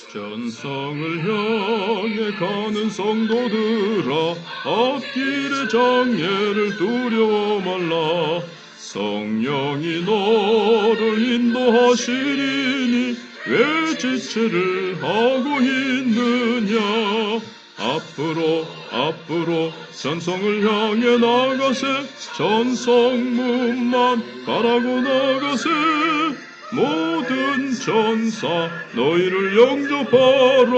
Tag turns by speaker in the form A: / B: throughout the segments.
A: 전성을 향해 가는 성도들아, 앞길의 장애를 두려워 말라. 성령이 너를 인도하시리니 왜 지체를 하고 있느냐. 앞으로 전성을 향해 나가세. 전성문만 바라고 나가세. 모든 전사 너희를 영접하라.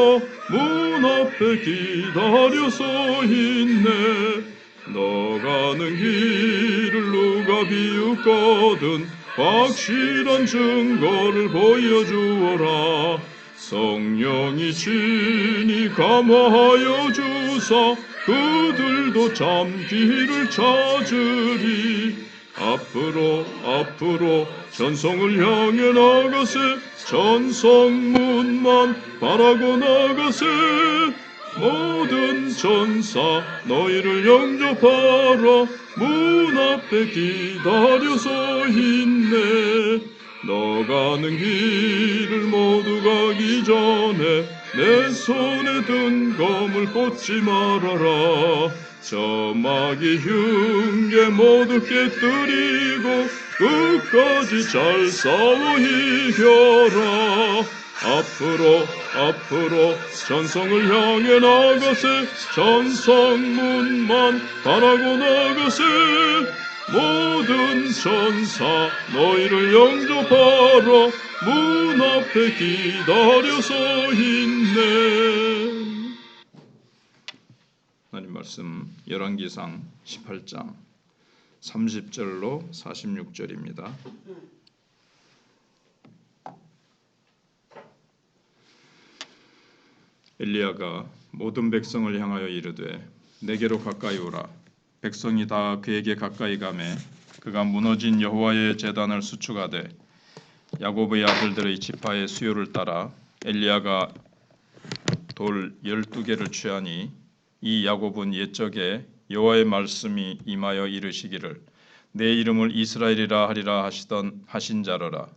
A: 문 앞에 기다려 서 있네. 너 가는 길을 누가 비웃거든 확실한 증거를 보여주어라. 성령이 친히 감화하여 주사 그들도 참 길을 찾으리. 앞으로 전성을 향해 나가세. 전성문만 바라고 나가세. 모든 전사 너희를 영접하라. 문 앞에 기다려 서 있네. 너 가는 길을 모두 가기 전에 내 손에 든 검을 꽂지 말아라. 저 마귀 흉계 모두 깨뜨리고 끝까지 잘 싸워 이겨라. 앞으로 전성을 향해 나가세. 전성문만 바라고 나가세. 모든 전사 너희를 영접하라. 문 앞에 기다려 서 있네. 하나님 말씀 열왕기상 18장 30절로 46절입니다. 엘리야가 모든 백성을 향하여 이르되 내게로 가까이 오라. 백성이 다 그에게 가까이 가매 그가 무너진 여호와의 제단을 수축하되 야곱의 아들들의 지파의 수요를 따라 엘리야가 돌 12개를 취하니 이 야곱은 옛적에 여호와의 말씀이 임하여 이르시기를 내 이름을 이스라엘이라 하리라 하신 자로라.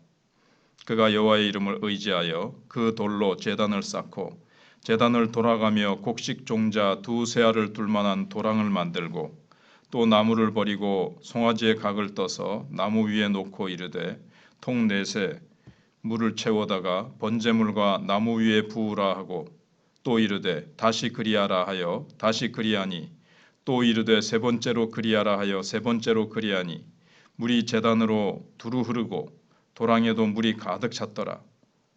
A: 그가 여호와의 이름을 의지하여 그 돌로 제단을 쌓고 제단을 돌아가며 곡식 종자 2 알을 둘 만한 도랑을 만들고 또 나무를 버리고 송아지의 각을 떠서 나무 위에 놓고 이르되 통 4새 물을 채워다가 번제물과 나무 위에 부으라 하고 또 이르되 다시 그리하라 하여 다시 그리하니 또 이르되 3번째로 그리하라 하여 3번째로 그리하니 물이 제단으로 두루 흐르고 도랑에도 물이 가득 찼더라.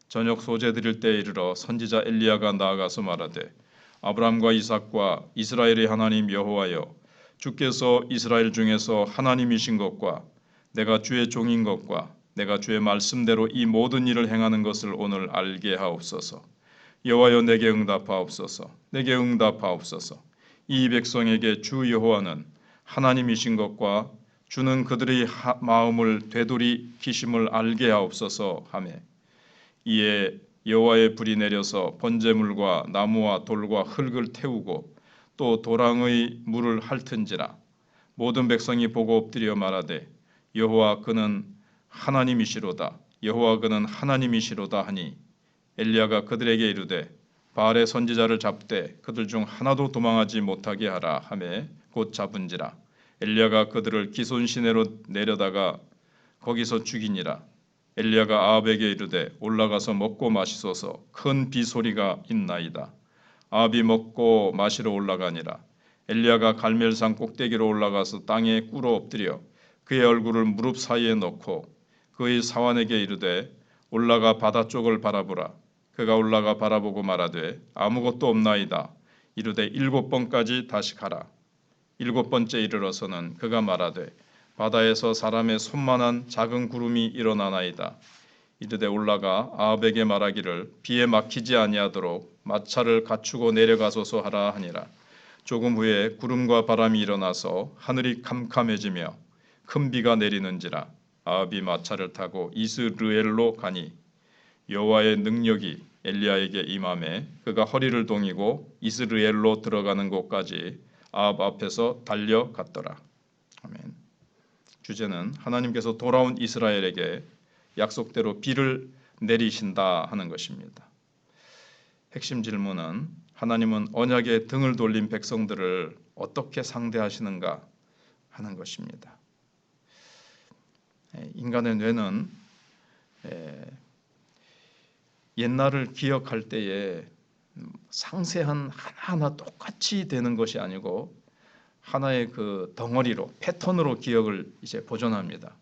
A: 저녁 소재 드릴 때에 이르러 선지자 엘리야가 나아가서 말하되 아브라함과 이삭과 이스라엘의 하나님 여호와여, 주께서 이스라엘 중에서 하나님이신 것과 내가 주의 종인 것과 내가 주의 말씀대로 이 모든 일을 행하는 것을 오늘 알게 하옵소서. 여호와여, 내게 응답하옵소서. 내게 응답하옵소서. 이 백성에게 주 여호와는 하나님이신 것과 주는 그들의 마음을 되돌이키심을 알게 하옵소서 하매 이에 여호와의 불이 내려서 번제물과 나무와 돌과 흙을 태우고 또 도랑의 물을 핥은지라. 모든 백성이 보고 엎드려 말하되 여호와 그는 하나님이시로다. 여호와 그는 하나님이시로다 하니 엘리야가 그들에게 이르되 바알의 선지자를 잡되 그들 중 하나도 도망하지 못하게 하라 하매 곧 잡은지라. 엘리야가 그들을 기손 시내로 내려다가 거기서 죽이니라. 엘리야가 아합에게 이르되 올라가서 먹고 마시소서. 큰 비소리가 있나이다. 아합이 먹고 마시러 올라가니라. 엘리야가 갈멜산 꼭대기로 올라가서 땅에 꿇어 엎드려 그의 얼굴을 무릎 사이에 넣고 그의 사환에게 이르되 올라가 바다 쪽을 바라보라. 그가 올라가 바라보고 말하되 아무것도 없나이다. 이르되 7번까지 다시 가라. 7번째 이르러서는 그가 말하되 바다에서 사람의 손만한 작은 구름이 일어나나이다. 이르되 올라가 아합에게 말하기를 비에 막히지 아니하도록 마차를 갖추고 내려가소서 하라 하니라. 조금 후에 구름과 바람이 일어나서 하늘이 캄캄해지며 큰 비가 내리는지라. 아합이 마차를 타고 이스르엘로 가니 여호와의 능력이 엘리야에게 임하매 그가 허리를 동이고 이스르엘로 들어가는 곳까지 아합 앞에서 달려갔더라. 아멘. 주제는 하나님께서 돌아온 이스라엘에게 약속대로 비를 내리신다 하는 것입니다. 핵심 질문은 하나님은 언약의 등을 돌린 백성들을 어떻게 상대하시는가 하는 것입니다. 인간의 뇌는 옛날을 기억할 때에 상세한 하나하나 똑같이 되는 것이 아니고 하나의 그 덩어리로 패턴으로 기억을 이제 보존합니다.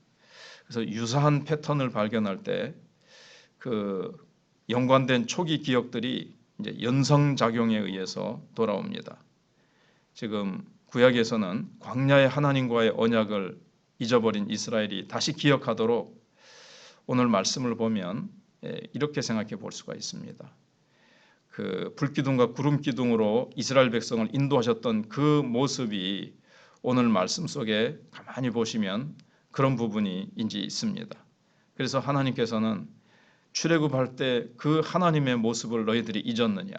A: 그래서 유사한 패턴을 발견할 때 그 연관된 초기 기억들이 이제 연성작용에 의해서 돌아옵니다. 지금 구약에서는 광야의 하나님과의 언약을 잊어버린 이스라엘이 다시 기억하도록 오늘 말씀을 보면 이렇게 생각해 볼 수가 있습니다. 그 불기둥과 구름기둥으로 이스라엘 백성을 인도하셨던 그 모습이 오늘 말씀 속에 가만히 보시면 그런 부분이 이제 있습니다. 그래서 하나님께서는 출애굽할 때 그 하나님의 모습을 너희들이 잊었느냐?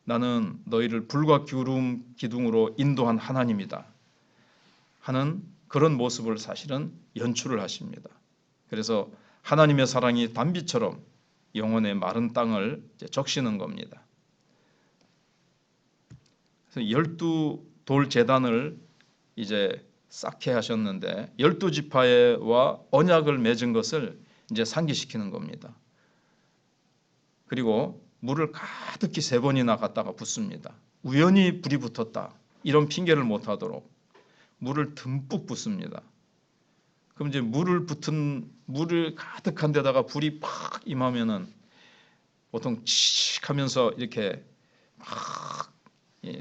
A: 나는 너희를 불과 구름 기둥으로 인도한 하나님이다 하는 그런 모습을 사실은 연출을 하십니다. 그래서 하나님의 사랑이 단비처럼 영혼의 마른 땅을 적시는 겁니다. 그래서 12돌 제단을 이제 쌓게 하셨는데 12지파와 언약을 맺은 것을 이제 상기시키는 겁니다. 그리고 물을 가득히 3번이나 갖다가 붓습니다. 우연히 불이 붙었다 이런 핑계를 못하도록 물을 듬뿍 붓습니다. 그럼 이제 물을 가득한 데다가 불이 팍 임하면은 보통 칙 하면서 이렇게 막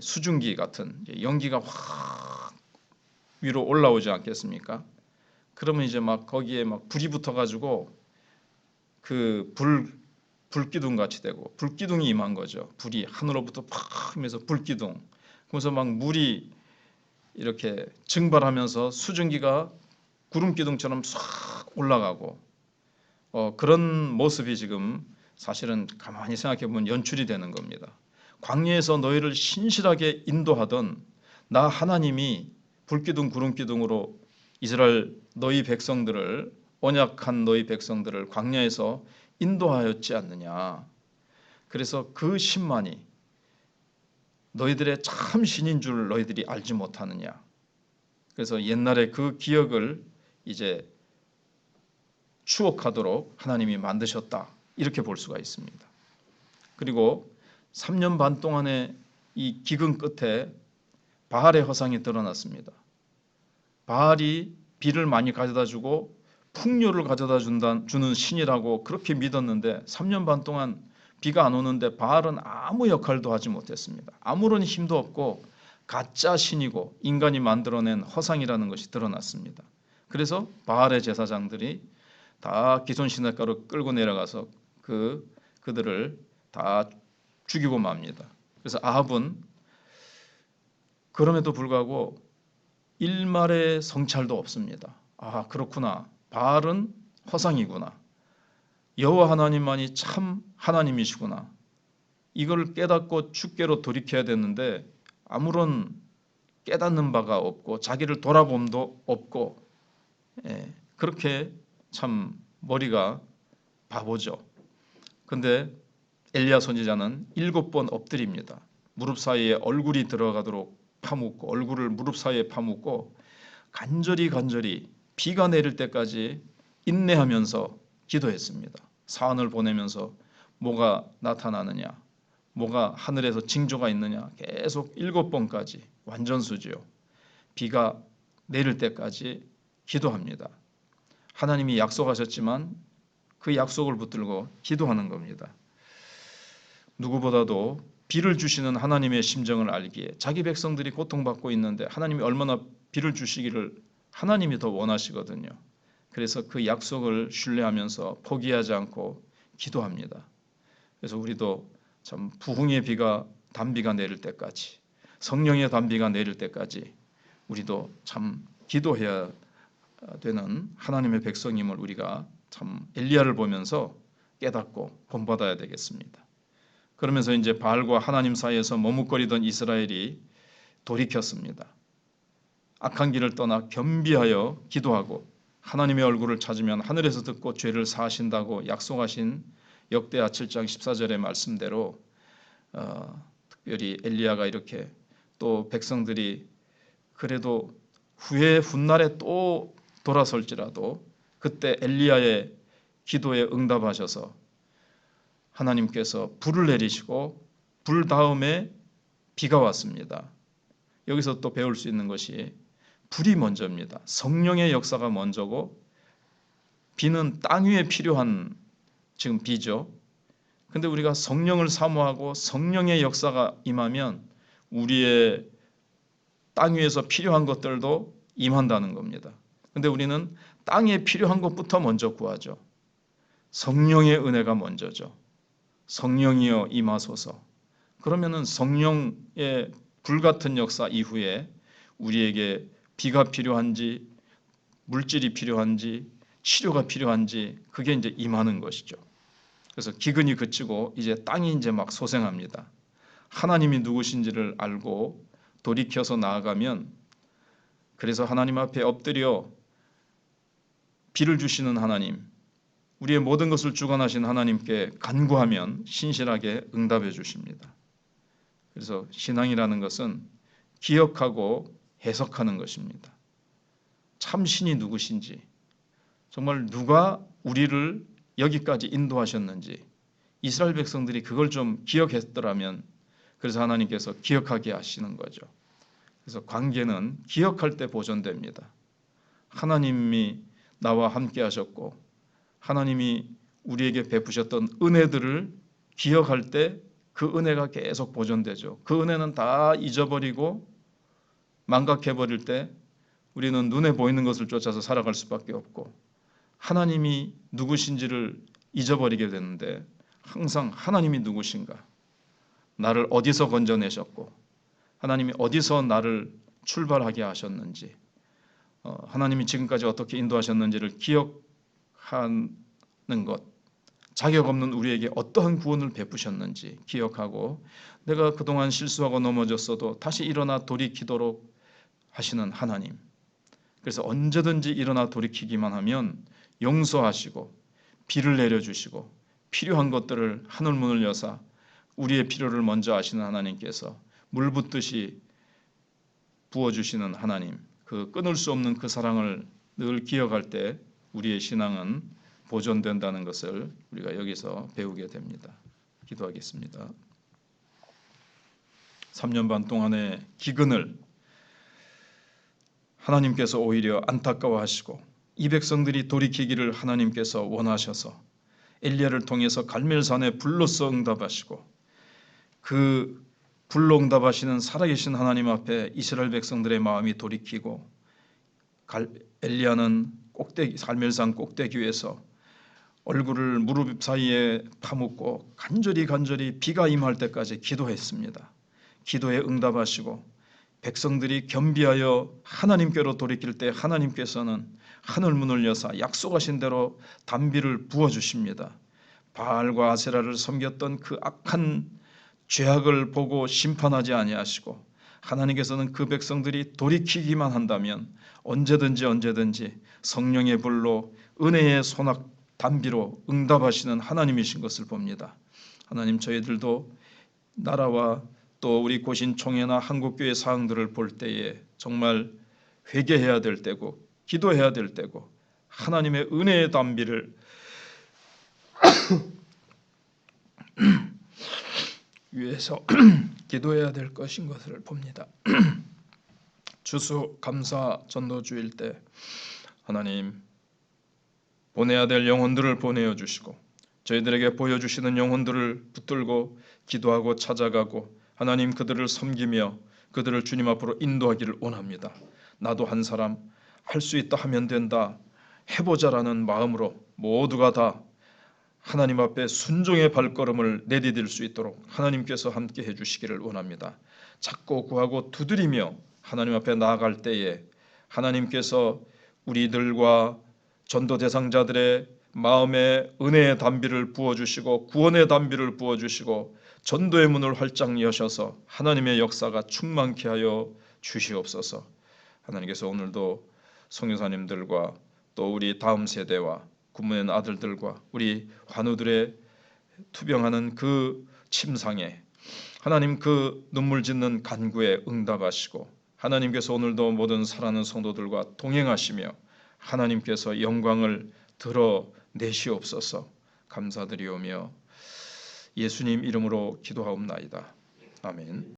A: 수증기 같은 연기가 확 위로 올라오지 않겠습니까? 그러면 이제 막 거기에 막 불이 붙어가지고 그 불기둥 같이 되고 불기둥이 임한 거죠. 불이 하늘로부터 팍 하면서 불기둥. 그래서 막 물이 이렇게 증발하면서 수증기가 구름기둥처럼 싹 올라가고 그런 모습이 지금 사실은 가만히 생각해 보면 연출이 되는 겁니다. 광야에서 너희를 신실하게 인도하던 나 하나님이 불기둥 구름기둥으로 이스라엘 너희 백성들을 언약한 너희 백성들을 광야에서 인도하였지 않느냐. 그래서 그 신만이 너희들의 참 신인 줄 너희들이 알지 못하느냐. 그래서 옛날에 그 기억을 이제 추억하도록 하나님이 만드셨다. 이렇게 볼 수가 있습니다. 그리고 3년 반 동안의 이 기근 끝에 바알의 허상이 드러났습니다. 바알이 비를 많이 가져다 주고 풍요를 가져다 주는 신이라고 그렇게 믿었는데 3년 반 동안 비가 안 오는데 바알은 아무 역할도 하지 못했습니다. 아무런 힘도 없고 가짜 신이고 인간이 만들어낸 허상이라는 것이 드러났습니다. 그래서 바알의 제사장들이 다 기손 신학가로 끌고 내려가서 그들을 다 죽이고 맙니다. 그래서 아합은 그럼에도 불구하고 일말의 성찰도 없습니다. 아, 그렇구나. 바알은 허상이구나. 여호와 하나님만이 참 하나님이시구나. 이걸 깨닫고 주께로 돌이켜야 되는데 아무런 깨닫는 바가 없고 자기를 돌아봄도 없고 그렇게 참 머리가 바보죠. 근데 엘리야 선지자는 7번 엎드립니다. 무릎 사이에 얼굴이 들어가도록 파묻고 얼굴을 무릎 사이에 파묻고 간절히 비가 내릴 때까지 인내하면서 기도했습니다. 사안을 보내면서 뭐가 나타나느냐, 뭐가 하늘에서 징조가 있느냐 계속 7번까지 완전수지요. 비가 내릴 때까지 기도합니다. 하나님이 약속하셨지만 그 약속을 붙들고 기도하는 겁니다. 누구보다도 비를 주시는 하나님의 심정을 알기에 자기 백성들이 고통받고 있는데 하나님이 얼마나 비를 주시기를 하나님이 더 원하시거든요. 그래서 그 약속을 신뢰하면서 포기하지 않고 기도합니다. 그래서 우리도 참 부흥의 비가 단비가 내릴 때까지 성령의 단비가 내릴 때까지 우리도 참 기도해야 되는 하나님의 백성임을 우리가 참 엘리야를 보면서 깨닫고 본받아야 되겠습니다. 그러면서 이제 바알과 하나님 사이에서 머뭇거리던 이스라엘이 돌이켰습니다. 악한 길을 떠나 겸비하여 기도하고 하나님의 얼굴을 찾으면 하늘에서 듣고 죄를 사하신다고 약속하신 역대하 7장 14절의 말씀대로 특별히 엘리야가 이렇게 또 백성들이 그래도 후에 훗날에 또 돌아설지라도 그때 엘리야의 기도에 응답하셔서 하나님께서 불을 내리시고 불 다음에 비가 왔습니다. 여기서 또 배울 수 있는 것이 불이 먼저입니다. 성령의 역사가 먼저고 비는 땅 위에 필요한 지금 비죠. 근데 우리가 성령을 사모하고 성령의 역사가 임하면 우리의 땅 위에서 필요한 것들도 임한다는 겁니다. 근데 우리는 땅에 필요한 것부터 먼저 구하죠. 성령의 은혜가 먼저죠. 성령이여 임하소서. 그러면은 성령의 불같은 역사 이후에 우리에게 비가 필요한지 물질이 필요한지 치료가 필요한지 그게 이제 임하는 것이죠. 그래서 기근이 그치고 이제 땅이 이제 막 소생합니다. 하나님이 누구신지를 알고 돌이켜서 나아가면 그래서 하나님 앞에 엎드려 비를 주시는 하나님, 우리의 모든 것을 주관하신 하나님께 간구하면 신실하게 응답해 주십니다. 그래서 신앙이라는 것은 기억하고 해석하는 것입니다. 참 신이 누구신지, 정말 누가 우리를 여기까지 인도하셨는지 이스라엘 백성들이 그걸 좀 기억했더라면 그래서 하나님께서 기억하게 하시는 거죠. 그래서 관계는 기억할 때 보존됩니다. 하나님이 나와 함께 하셨고 하나님이 우리에게 베푸셨던 은혜들을 기억할 때 그 은혜가 계속 보존되죠. 그 은혜는 다 잊어버리고 망각해버릴 때 우리는 눈에 보이는 것을 쫓아서 살아갈 수밖에 없고 하나님이 누구신지를 잊어버리게 되는데 항상 하나님이 누구신가, 나를 어디서 건져내셨고 하나님이 어디서 나를 출발하게 하셨는지 하나님이 지금까지 어떻게 인도하셨는지를 기억하는 것, 자격 없는 우리에게 어떠한 구원을 베푸셨는지 기억하고 내가 그동안 실수하고 넘어졌어도 다시 일어나 돌이키도록 하시는 하나님, 그래서 언제든지 일어나 돌이키기만 하면 용서하시고 비를 내려주시고 필요한 것들을 하늘문을 여사 우리의 필요를 먼저 아시는 하나님께서 물 붓듯이 부어주시는 하나님, 그 끊을 수 없는 그 사랑을 늘 기억할 때 우리의 신앙은 보존된다는 것을 우리가 여기서 배우게 됩니다. 기도하겠습니다. 3년 반 동안의 기근을 하나님께서 오히려 안타까워하시고 이 백성들이 돌이키기를 하나님께서 원하셔서 엘리야를 통해서 갈멜산에 불로써 응답하시고 그 불로 응답하시는 살아계신 하나님 앞에 이스라엘 백성들의 마음이 돌이키고 엘리야는 갈멜산 꼭대기 위에서 얼굴을 무릎 사이에 파묻고 간절히 비가 임할 때까지 기도했습니다. 기도에 응답하시고 백성들이 겸비하여 하나님께로 돌이킬 때 하나님께서는 하늘문을 여사 약속하신 대로 단비를 부어주십니다. 바알과 아세라를 섬겼던 그 악한 죄악을 보고 심판하지 아니하시고 하나님께서는 그 백성들이 돌이키기만 한다면 언제든지 성령의 불로 은혜의 소낙 단비로 응답하시는 하나님이신 것을 봅니다. 하나님, 저희들도 나라와 또 우리 고신 총회나 한국교회 사항들을 볼 때에 정말 회개해야 될 때고 기도해야 될 때고 하나님의 은혜의 단비를 위해서 기도해야 될 것인 것을 봅니다. 추수 감사 전도주일 때 하나님 보내야 될 영혼들을 보내어 주시고 저희들에게 보여주시는 영혼들을 붙들고 기도하고 찾아가고 하나님 그들을 섬기며 그들을 주님 앞으로 인도하기를 원합니다. 나도 한 사람 할 수 있다 하면 된다 해보자라는 마음으로 모두가 다 하나님 앞에 순종의 발걸음을 내디딜 수 있도록 하나님께서 함께 해주시기를 원합니다. 찾고 구하고 두드리며 하나님 앞에 나아갈 때에 하나님께서 우리들과 전도 대상자들의 마음에 은혜의 단비를 부어주시고 구원의 단비를 부어주시고 전도의 문을 활짝 여셔서 하나님의 역사가 충만케 하여 주시옵소서. 하나님께서 오늘도 선교사님들과 또 우리 다음 세대와 군무원 아들들과 우리 환우들의 투병하는 그 침상에 하나님 그 눈물 짓는 간구에 응답하시고 하나님께서 오늘도 모든 사랑하는 성도들과 동행하시며 하나님께서 영광을 드러내시옵소서. 감사드리오며 예수님 이름으로 기도하옵나이다. 아멘.